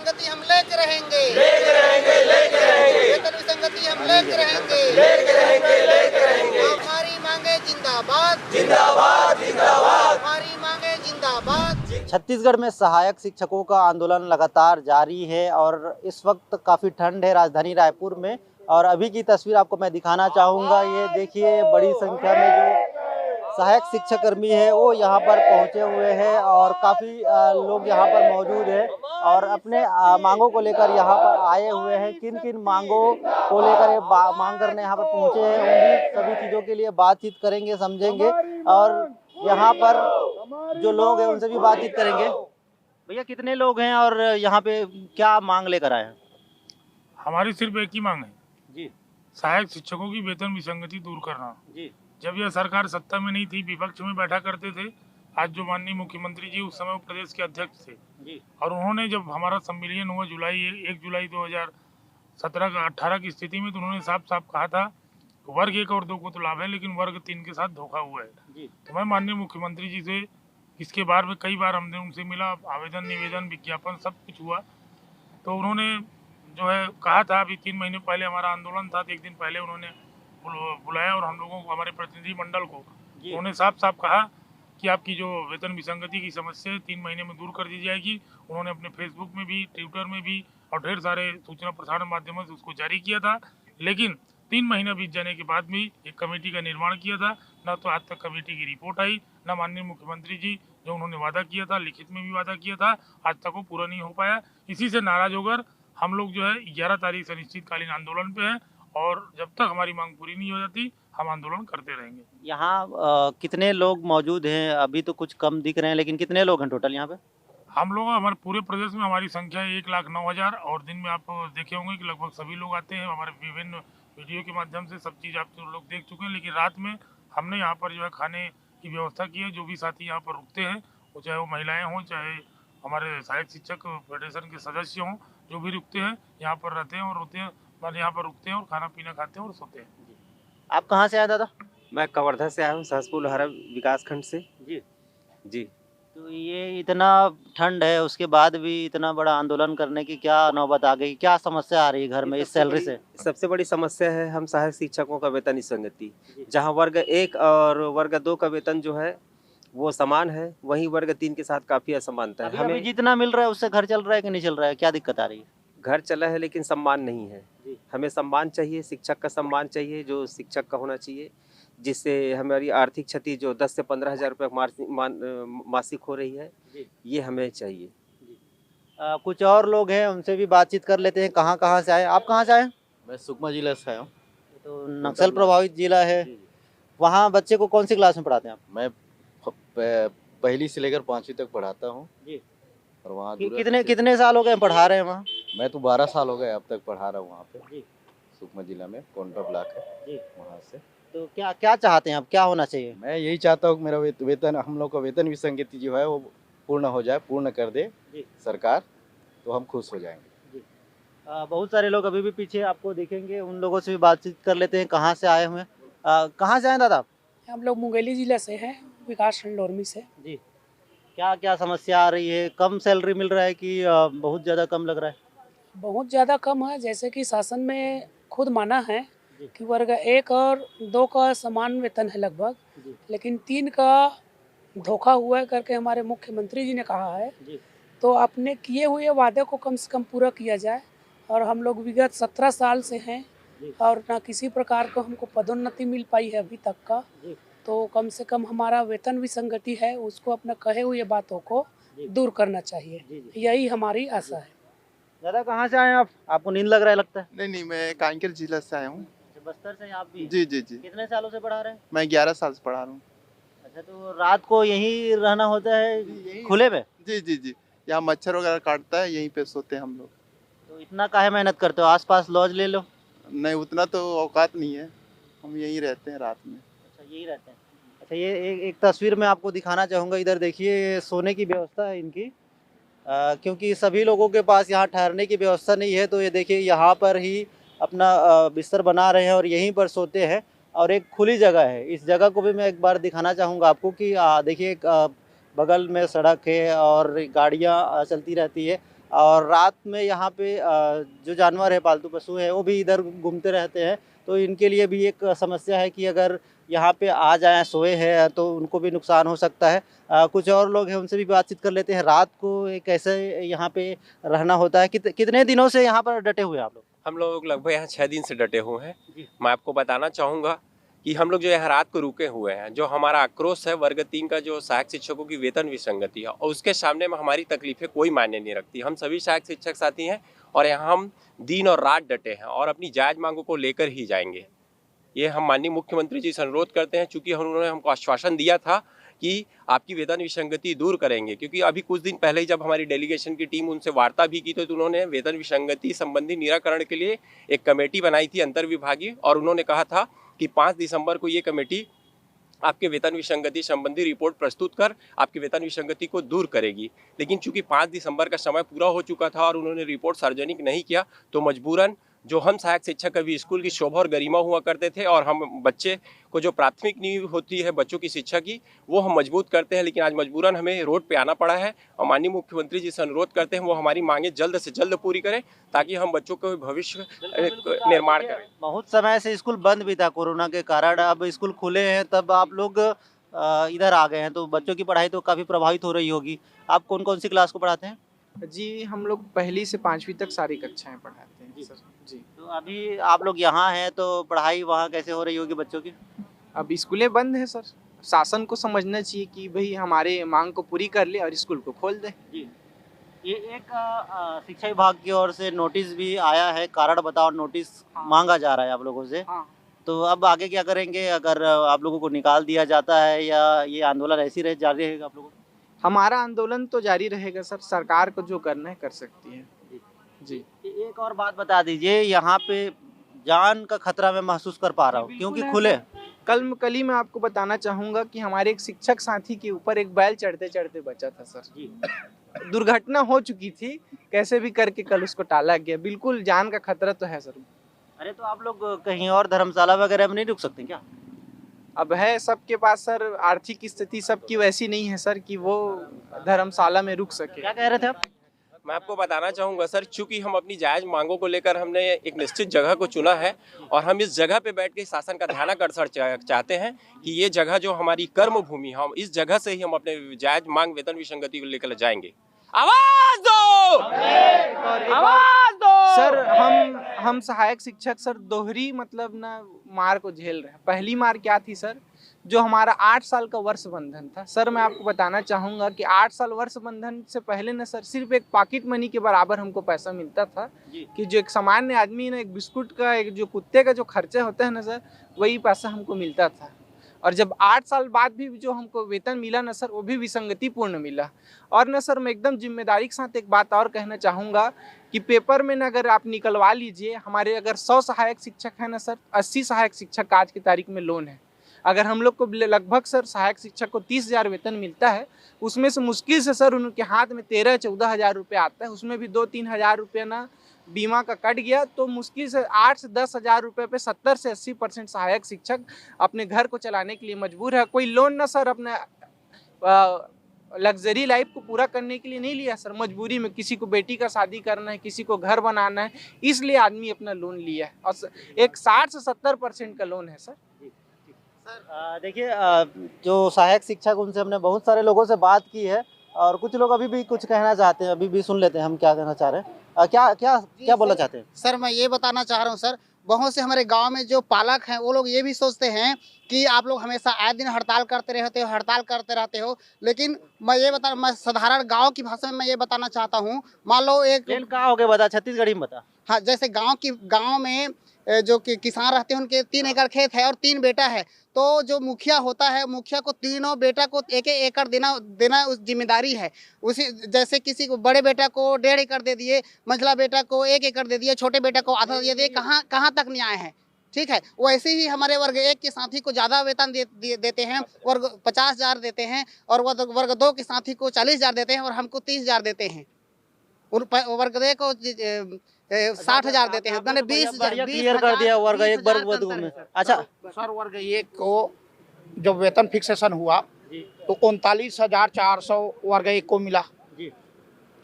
विसंगति हम लेके रहेंगे, लेके रहेंगे, लेके रहेंगे, वेतन विसंगति हम लेके रहेंगे, लेके रहेंगे, लेके रहेंगे। हमारी मांगे जिंदाबाद, जिंदाबाद, जिंदाबाद। हमारी मांगे जिंदाबाद। छत्तीसगढ़ में सहायक शिक्षकों का आंदोलन लगातार जारी है और इस वक्त काफ़ी ठंड है राजधानी रायपुर में। और अभी की तस्वीर आपको मैं दिखाना चाहूँगा। ये देखिए बड़ी संख्या में जो सहायक शिक्षक कर्मी है वो यहाँ पर पहुँचे हुए हैं और काफ़ी लोग यहाँ पर मौजूद है और अपने मांगों को लेकर यहाँ पर आए हुए हैं। किन किन मांगों को लेकर ये मांग करने यहाँ पर पहुँचे हैं उन्हीं सभी चीज़ों के लिए बातचीत करेंगे, समझेंगे और यहाँ पर जो लोग हैं उनसे भी बातचीत करेंगे। भैया कितने लोग हैं और यहाँ पे क्या मांग लेकर आए हैं? हमारी सिर्फ एक ही मांग है जी सहायक शिक्षकों की वेतन विसंगति दूर करना। जी जब यह सरकार सत्ता में नहीं थी, विपक्ष में बैठा करते थे। आज जो माननीय मुख्यमंत्री जी उस समय वो प्रदेश के अध्यक्ष थे जी और उन्होंने जब हमारा सम्मेलन हुआ 1 जुलाई 2017-18 की स्थिति में, तो उन्होंने साफ साफ कहा था वर्ग 1 और 2 को तो लाभ है लेकिन वर्ग 3 के साथ धोखा हुआ है। जी तो मैं माननीय मुख्यमंत्री जी से इसके बारे में कई बार हमने उनसे मिला, आवेदन निवेदन विज्ञापन सब कुछ हुआ। तो उन्होंने जो है कहा था, अभी 3 महीने पहले हमारा आंदोलन था तो एक दिन पहले उन्होंने बुलाया और हम लोगों को, हमारे प्रतिनिधि मंडल को उन्होंने साफ साफ कहा कि आपकी जो वेतन विसंगति की समस्या है 3 महीने में दूर कर दी जाएगी। उन्होंने अपने फेसबुक में भी, ट्विटर में भी और ढेर सारे सूचना प्रसारण माध्यमों से उसको जारी किया था। लेकिन 3 महीना बीत जाने के बाद भी एक कमेटी का निर्माण किया था, न तो आज तक कमेटी की रिपोर्ट आई, न माननीय मुख्यमंत्री जी जो उन्होंने वादा किया था, लिखित में भी वादा किया था, आज तक वो पूरा नहीं हो पाया। इसी से नाराज होकर हम लोग जो है 11 तारीख से अनिश्चितकालीन आंदोलन पे हैं और जब तक हमारी मांग पूरी नहीं हो जाती हम आंदोलन करते रहेंगे। यहाँ कितने लोग मौजूद हैं? अभी तो कुछ कम दिख रहे हैं लेकिन कितने लोग हैं टोटल यहाँ पे? हम लोग हमारे पूरे प्रदेश में हमारी संख्या 1,09,000 और दिन में आप देखे होंगे कि लगभग सभी लोग आते हैं। हमारे विभिन्न वीडियो के माध्यम से सब चीज़ आप तो लोग देख चुके हैं। लेकिन रात में हमने यहाँ पर जो है खाने की व्यवस्था की है। जो भी साथी यहाँ पर रुकते हैं, वो चाहे वो महिलाएं हों, चाहे हमारे सहायक शिक्षक फेडरेशन के सदस्य हों, जो भी रुकते हैं यहाँ पर रहते हैं और होते हैं, यहाँ पर रुकते हैं और खाना पीना खाते हैं और सोते हैं। आप कहाँ से आए दादा? मैं कवर्धा से आया हूँ, सहसपुर हरा विकास खंड से। जी जी तो ये इतना ठंड है उसके बाद भी इतना बड़ा आंदोलन करने की क्या नौबत आ गई? क्या समस्या आ रही है घर में इस सैलरी से? सबसे बड़ी समस्या है हम सहायक शिक्षकों का वेतन विसंगति। जहाँ वर्ग 1 और वर्ग 2 का वेतन जो है वो समान है, वहीं वर्ग 3 के साथ काफी असमानता है। अभी जितना मिल रहा है उससे घर चल रहा है कि नहीं चल रहा है? क्या दिक्कत आ रही है? घर चला है लेकिन सम्मान नहीं है। हमें सम्मान चाहिए, शिक्षक का सम्मान चाहिए जो शिक्षक का होना चाहिए, जिससे हमारी आर्थिक क्षति जो 10 से 15 हज़ार रुपये मासिक हो रही है, ये हमें चाहिए। कुछ और लोग हैं उनसे भी बातचीत कर लेते हैं। कहाँ से आए? आप कहाँ से आए? मैं सुकमा जिला से आया हूँ। तो नक्सल प्रभावित जिला है। वहाँ बच्चे को कौन सी क्लास में पढ़ाते हैं आप? मैं पहली से लेकर 5वीं तक पढ़ाता हूँ जी। और वहाँ कितने साल हो गए पढ़ा रहे हैं वहाँ? मैं तो 12 साल हो गए अब तक पढ़ा रहा हूँ वहाँ पे। जी। सुकमा जिला में कोंडा ब्लॉक है जी। वहाँ से। तो क्या चाहते हैं आप? क्या होना चाहिए? मैं यही चाहता हूँ कि मेरा वेतन, हम लोग का वेतन विसंगति जो है वो पूर्ण हो जाए, पूर्ण कर दे सरकार, तो हम खुश हो जाएंगे। बहुत सारे लोग अभी भी पीछे आपको दिखेंगे, उन लोगों से भी बातचीत कर लेते हैं। कहाँ से आए हुए? कहाँ से आए दादा? हम लोग मुंगेली जिला से हैं, विकास खंड लोरमी से। जी। क्या समस्या आ रही है? कम सैलरी मिल रहा है कि बहुत ज़्यादा कम लग रहा है? बहुत ज़्यादा कम है। जैसे कि शासन में खुद माना है कि वर्ग 1 और 2 का समान वेतन है लगभग, लेकिन 3 का धोखा हुआ है करके हमारे मुख्यमंत्री जी ने कहा है। तो अपने किए हुए वादे को कम से कम पूरा किया जाए। और हम लोग विगत 17 साल से हैं और ना किसी प्रकार का हमको पदोन्नति मिल पाई है अभी तक का। तो कम से कम हमारा वेतन विसंगति है उसको अपने कहे हुए बातों को दूर करना चाहिए, यही हमारी आशा है। दादा कहाँ से आए आप? आपको नींद लग रहा है लगता है? नहीं, मैं कांकेर जिला से आया हूँ। बस्तर से आप भी? जी। कितने सालों से पढ़ा रहे हैं? मैं 11 साल से पढ़ा रहा हूँ। अच्छा, तो रात को यहीं रहना होता है खुले में? जी। यहाँ मच्छर वगैरह काटता है, यहीं पे सोते हैं हम लोग। तो इतना काहे मेहनत करते हो? आसपास लॉज ले लो। नहीं, उतना तो औकात नहीं है, हम यहीं रहते हैं रात में। अच्छा, यही रहते हैं। अच्छा, ये एक तस्वीर मैं आपको दिखाना चाहूँगा। इधर देखिए, ये सोने की व्यवस्था है इनकी, क्योंकि सभी लोगों के पास यहाँ ठहरने की व्यवस्था नहीं है। तो ये देखिए यहाँ पर ही अपना बिस्तर बना रहे हैं और यहीं पर सोते हैं। और एक खुली जगह है, इस जगह को भी मैं एक बार दिखाना चाहूँगा आपको कि देखिए बगल में सड़क है और गाड़ियाँ चलती रहती है। और रात में यहाँ पे जो जानवर है, पालतू पशु है, वो भी इधर घूमते रहते हैं। तो इनके लिए भी एक समस्या है कि अगर यहाँ पे आ जाएं, सोए हैं, तो उनको भी नुकसान हो सकता है। कुछ और लोग हैं, उनसे भी बातचीत कर लेते हैं। रात को कैसे यहाँ पे रहना होता है? कितने दिनों से यहाँ पर डटे हुए हैं आप लोग? हम लोग लगभग यहाँ 6 दिन से डटे हुए हैं। मैं आपको बताना चाहूँगा कि हम लोग जो यहाँ रात को रुके हुए हैं, जो हमारा आक्रोश है वर्ग 3 का, जो सहायक शिक्षकों की वेतन विसंगति है, और उसके सामने में हमारी तकलीफें कोई मायने नहीं रखती। हम सभी सहायक शिक्षक साथी हैं और यहाँ हम दिन और रात डटे हैं और अपनी जायज़ मांगों को लेकर ही जाएंगे। ये हम माननीय मुख्यमंत्री जी से अनुरोध करते हैं, चूँकि उन्होंने हमको आश्वासन दिया था कि आपकी वेतन विसंगति दूर करेंगे, क्योंकि अभी कुछ दिन पहले ही जब हमारी डेलीगेशन की टीम उनसे वार्ता भी की, तो उन्होंने वेतन विसंगति संबंधी निराकरण के लिए एक कमेटी बनाई थी अंतर्विभागीय, और उन्होंने कहा था कि 5 दिसंबर को ये कमेटी आपके वेतन विसंगति संबंधी रिपोर्ट प्रस्तुत कर आपकी वेतन विसंगति को दूर करेगी। लेकिन चूंकि 5 दिसंबर का समय पूरा हो चुका था और उन्होंने रिपोर्ट सार्वजनिक नहीं किया, तो मजबूरन जो हम सहायक शिक्षक अभी स्कूल की शोभा और गरिमा हुआ करते थे, और हम बच्चे को जो प्राथमिक नींव होती है बच्चों की शिक्षा की, वो हम मजबूत करते हैं। लेकिन आज मजबूरन हमें रोड पे आना पड़ा है और माननीय मुख्यमंत्री जी से अनुरोध करते हैं वो हमारी मांगे जल्द से जल्द पूरी करें, ताकि हम बच्चों को भविष्य निर्माण करें। बहुत समय से स्कूल बंद भी था कोरोना के कारण। अब स्कूल खुले हैं, तब आप लोग इधर आ गए हैं, तो बच्चों की पढ़ाई तो काफ़ी प्रभावित हो रही होगी। आप कौन कौन सी क्लास को पढ़ाते हैं? जी, हम लोग पहली से 5वीं तक सारी कक्षाएं पढ़ाते हैं सर। जी, तो अभी आप लोग यहाँ हैं, तो पढ़ाई वहाँ कैसे हो रही होगी बच्चों की? अब स्कूलें बंद है सर। शासन को समझना चाहिए कि भाई हमारे मांग को पूरी कर ले और स्कूल को खोल दे। जी, ये एक शिक्षा विभाग की ओर से नोटिस भी आया है, कारण बताओ नोटिस मांगा जा रहा है आप लोगों से। हाँ, तो अब आगे क्या करेंगे अगर आप लोगों को निकाल दिया जाता है, या ये आंदोलन ऐसी रहे जारी रहेगा आप लोगों को? हमारा आंदोलन तो जारी रहेगा सर। सरकार को जो करना है कर सकती है। जी, एक और बात बता दीजिए, यहाँ पे जान का खतरा मैं महसूस कर पा रहा हूँ क्योंकि खुले। कल ही मैं आपको बताना चाहूँगा कि हमारे एक शिक्षक साथी के ऊपर एक बैल चढ़ते चढ़ते बचा था सर। जी, दुर्घटना हो चुकी थी, कैसे भी करके कल उसको टाला गया। बिल्कुल जान का खतरा तो है सर। अरे तो आप लोग कहीं और धर्मशाला वगैरह में नहीं रुक सकते क्या? अब है सबके पास सर, आर्थिक स्थिति सबकी वैसी नहीं है सर कि वो धर्मशाला में रुक सके। क्या कह रहे थे आप? मैं आपको बताना चाहूँगा सर, चूंकि हम अपनी जायज़ मांगों को लेकर हमने एक निश्चित जगह को चुना है और हम इस जगह पे बैठ के शासन का ध्यानाकर्षण चाहते हैं कि ये जगह जो हमारी कर्म भूमि, हम इस जगह से ही हम अपने जायज़ मांग वेतन विसंगति को लेकर जाएंगे। आवाज दो, आवाज दो। सर हम सहायक शिक्षक सर दोहरी मतलब ना मार को झेल रहे हैं। पहली मार क्या थी सर, जो हमारा 8 साल का वर्ष बंधन था सर। मैं आपको बताना चाहूँगा कि 8 साल वर्ष बंधन से पहले ना सर सिर्फ एक पॉकेट मनी के बराबर हमको पैसा मिलता था कि जो एक सामान्य आदमी ना एक बिस्कुट का, एक जो कुत्ते का जो खर्चा होता है ना सर, वही पैसा हमको मिलता था। और जब 8 साल बाद भी जो हमको वेतन मिला ना सर, वो भी विसंगतिपूर्ण मिला। और ना सर मैं एकदम जिम्मेदारी के साथ एक बात और कहना चाहूँगा कि पेपर में ना अगर आप निकलवा लीजिए, हमारे अगर 100 सहायक शिक्षक हैं ना सर, 80 सहायक शिक्षक आज की तारीख में लोन है। अगर हम लोग को लगभग सर सहायक शिक्षक को 30,000 वेतन मिलता है, उसमें से मुश्किल से सर उनके हाथ में 13-14 हज़ार रुपये आता है। उसमें भी 2-3 हज़ार रुपये ना बीमा का कट गया, तो मुश्किल से 8 से 10 हज़ार रुपये पे 70 से 80% सहायक शिक्षक अपने घर को चलाने के लिए मजबूर है। कोई लोन ना सर अपने लग्जरी लाइफ को पूरा करने के लिए नहीं लिया सर, मजबूरी में किसी को बेटी का शादी करना है, किसी को घर बनाना है, इसलिए आदमी अपना लोन लिया है। और एक 60 से 70% का लोन है सर। देखिए, जो सहायक शिक्षक, उनसे हमने बहुत सारे लोगों से बात की है और कुछ लोग अभी भी कुछ कहना चाहते हैं। अभी भी सुन लेते हैं हम क्या कहना चाह रहे हैं। क्या बोलना चाहते हैं? सर मैं ये बताना चाह रहा हूँ सर, बहुत से हमारे गांव में जो पालक हैं वो लोग ये भी सोचते हैं कि आप लोग हमेशा आए दिन हड़ताल करते रहते हो। लेकिन मैं साधारण गांव की भाषा में मैं ये बताना चाहता हूँ। मान लो एक कहाँ हो गए बता, छत्तीसगढ़ी में बता। हाँ, जैसे गांव में जो कि किसान रहते हैं, उनके 3 एकड़ खेत है और 3 बेटा है, तो जो मुखिया होता है, मुखिया को तीनों बेटा को 1-1 एकड़ देना उस जिम्मेदारी है। उसी जैसे किसी को बड़े बेटा को 1.5 एकड़ दे दिए, मंझला बेटा को 1 एकड़ दे दिए, छोटे बेटा को आधा दे दिए, कहाँ तक न्याय है? ठीक है, वैसे ही हमारे वर्ग 1 के साथी को ज़्यादा वेतन देते हैं, वर्ग 50,000 देते हैं, और वर्ग 2 के साथी को 40,000 देते हैं और हमको 30,000 देते हैं। वर्ग 2 को 60,000 देते हैं, मैंने 20,000 क्लियर कर दिया वर्ग 1 वर्ग 2 में। अच्छा सर, वर्ग 1 को जब वेतन फिक्सेशन हुआ तो 39,400 वर्ग 1 को मिला।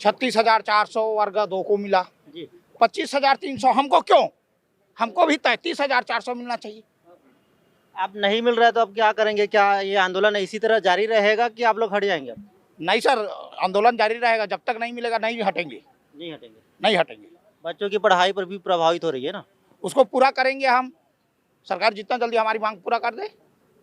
36,400 वर्ग 2 को मिला, 25,300 हमको क्यों, हमको भी 33,400 मिलना चाहिए। आप नहीं मिल रहा है तो अब क्या करेंगे? क्या ये आंदोलन इसी तरह जारी रहेगा कि आप लोग हट जाएंगे? नहीं सर, आंदोलन जारी रहेगा, जब तक नहीं मिलेगा नहीं हटेंगे, नहीं हटेंगे। नहीं हटेंगे। बच्चों की पढ़ाई पर भी प्रभावित हो रही है ना? उसको पूरा करेंगे हम, सरकार जितना जल्दी हमारी मांग पूरा कर दे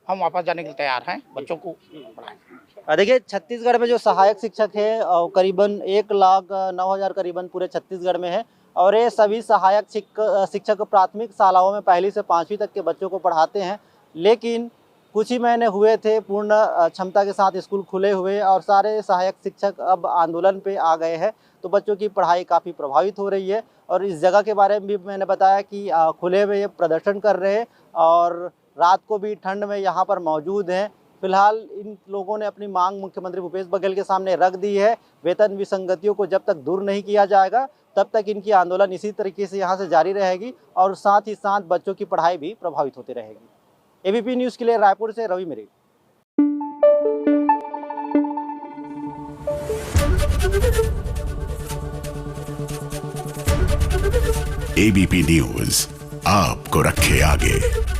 हम वापस जाने के लिए तैयार हैं, बच्चों को पढ़ाएं। देखिए छत्तीसगढ़ में जो सहायक शिक्षक है करीबन 1,09,000 करीबन पूरे छत्तीसगढ़ में है और ये सभी सहायक शिक्षक प्राथमिक शालाओं में 1ली से 5वीं तक के बच्चों को पढ़ाते हैं। लेकिन कुछ ही महीने हुए थे पूर्ण क्षमता के साथ स्कूल खुले हुए और सारे सहायक शिक्षक अब आंदोलन पे आ गए हैं, तो बच्चों की पढ़ाई काफ़ी प्रभावित हो रही है। और इस जगह के बारे में भी मैंने बताया कि खुले में ये प्रदर्शन कर रहे हैं और रात को भी ठंड में यहाँ पर मौजूद हैं। फिलहाल इन लोगों ने अपनी मांग मुख्यमंत्री भूपेश बघेल के सामने रख दी है। वेतन विसंगतियों को जब तक दूर नहीं किया जाएगा तब तक इनकी आंदोलन इसी तरीके से यहाँ से जारी रहेगी और साथ ही साथ बच्चों की पढ़ाई भी प्रभावित होती रहेगी। एबीपी न्यूज़ के लिए रायपुर से रवि मेरी। एबीपी न्यूज़ आपको रखे आगे।